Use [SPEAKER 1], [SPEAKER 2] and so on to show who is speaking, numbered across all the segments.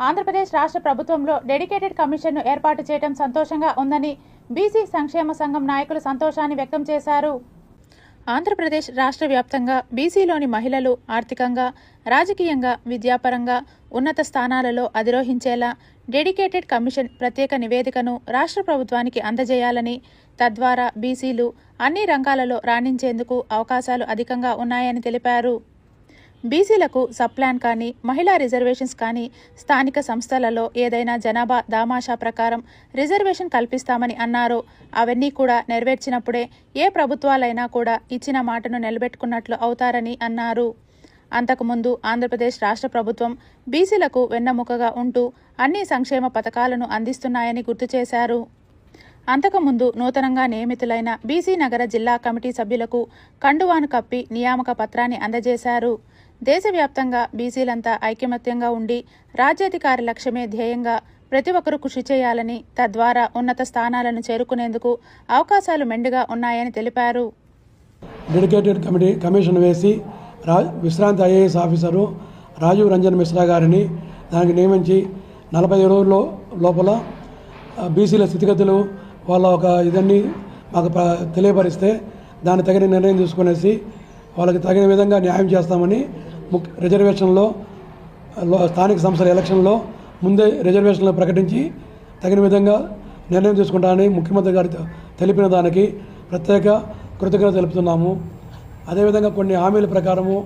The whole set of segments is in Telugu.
[SPEAKER 1] ఆంధ్రప్రదేశ్ రాష్ట్ర ప్రభుత్వంలో డెడికేటెడ్ కమిషన్ను ఏర్పాటు చేయడం సంతోషంగా ఉందని బీసీ సంక్షేమ సంఘం నాయకులు సంతోషాన్ని వ్యక్తం చేశారు. ఆంధ్రప్రదేశ్ రాష్ట్ర వ్యాప్తంగా బీసీలోని మహిళలు ఆర్థికంగా, రాజకీయంగా, విద్యాపరంగా ఉన్నత స్థానాలలో అధిరోహించేలా డెడికేటెడ్ కమిషన్ ప్రత్యేక నివేదికను రాష్ట్ర ప్రభుత్వానికి అందజేయాలని, తద్వారా బీసీలు అన్ని రంగాలలో రాణించేందుకు అవకాశాలు అధికంగా ఉన్నాయని తెలిపారు. బీసీలకు సబ్ప్లాన్ కానీ, మహిళా రిజర్వేషన్స్ కానీ స్థానిక సంస్థలలో ఏదైనా జనాభా దామాషా ప్రకారం రిజర్వేషన్ కల్పిస్తామని అన్నారు. అవన్నీ కూడా నెరవేర్చినప్పుడే ఏ ప్రభుత్వాలైనా కూడా ఇచ్చిన మాటను నిలబెట్టుకున్నట్లు అవుతారని అన్నారు. అంతకుముందు ఆంధ్రప్రదేశ్ రాష్ట్ర ప్రభుత్వం బీసీలకు వెన్నెముకగా ఉంటూ అన్ని సంక్షేమ పథకాలను అందిస్తున్నాయని గుర్తు చేశారు. అంతకుముందు నూతనంగా నియమితులైన బీసీ నగర జిల్లా కమిటీ సభ్యులకు కండువాను కప్పి నియామక పత్రాన్ని అందజేశారు. దేశవ్యాప్తంగా బీసీలంతా ఐకమత్యంగా ఉండి రాజ్యాధికార లక్ష్యమే ధ్యేయంగా ప్రతి ఒక్కరూ కృషి చేయాలని, తద్వారా ఉన్నత స్థానాలను చేరుకునేందుకు అవకాశాలు మెండుగా ఉన్నాయని తెలిపారు.
[SPEAKER 2] డెడికేటెడ్ కమిషన్ వేసి విశ్రాంతి ఐఏఎస్ ఆఫీసరు రాజీవ్ రంజన్ మిశ్రా గారిని దానికి నియమించి 40 రోజుల లోపల బీసీల స్థితిగతులు వాళ్ళ ఒక ఇదన్నీ మాకు తెలియపరిస్తే దాన్ని తగిన నిర్ణయం తీసుకునేసి వాళ్ళకి తగిన విధంగా న్యాయం చేస్తామని రిజర్వేషన్లో స్థానిక సంస్థల ఎలక్షన్లో ముందే రిజర్వేషన్లు ప్రకటించి తగిన విధంగా నిర్ణయం తీసుకుంటామని ముఖ్యమంత్రి గారు తెలిపిన దానికి ప్రత్యేక కృతజ్ఞత తెలుపుతున్నాము. అదేవిధంగా కొన్ని హామీల ప్రకారము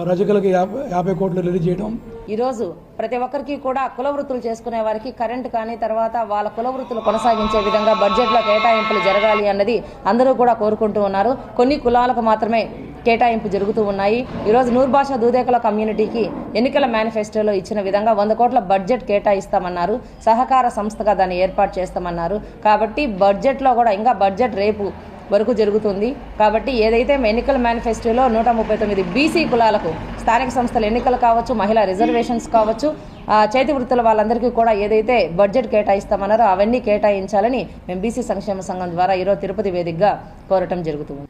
[SPEAKER 2] రజకులకి 50 కోట్లు రిలీజ్ చేయడం.
[SPEAKER 3] ఈరోజు ప్రతి ఒక్కరికి కూడా కుల వృత్తులు చేసుకునే వారికి కరెంట్ కానీ, తర్వాత వాళ్ళ కుల వృత్తులు కొనసాగించే విధంగా బడ్జెట్లో కేటాయింపులు జరగాలి అన్నది అందరూ కూడా కోరుకుంటూ ఉన్నారు. కొన్ని కులాలకు మాత్రమే కేటాయింపు జరుగుతూ ఉన్నాయి. ఈరోజు నూర్భాషా దూదేకల కమ్యూనిటీకి ఎన్నికల మేనిఫెస్టోలో ఇచ్చిన విధంగా 100 కోట్ల బడ్జెట్ కేటాయిస్తామన్నారు. సహకార సంస్థగా దాన్ని ఏర్పాటు చేస్తామన్నారు. కాబట్టి బడ్జెట్లో కూడా ఇంకా బడ్జెట్ రేపు వరకు జరుగుతుంది. కాబట్టి ఏదైతే ఎన్నికల మేనిఫెస్టోలో 139 బీసీ కులాలకు స్థానిక సంస్థల ఎన్నికలు కావచ్చు, మహిళా రిజర్వేషన్స్ కావచ్చు, చేతి వృత్తుల వాళ్ళందరికీ కూడా ఏదైతే బడ్జెట్ కేటాయిస్తామన్నారో అవన్నీ కేటాయించాలని మేము బీసీ సంక్షేమ సంఘం ద్వారా ఈరోజు తిరుపతి వేదికగా కోరటం జరుగుతుంది.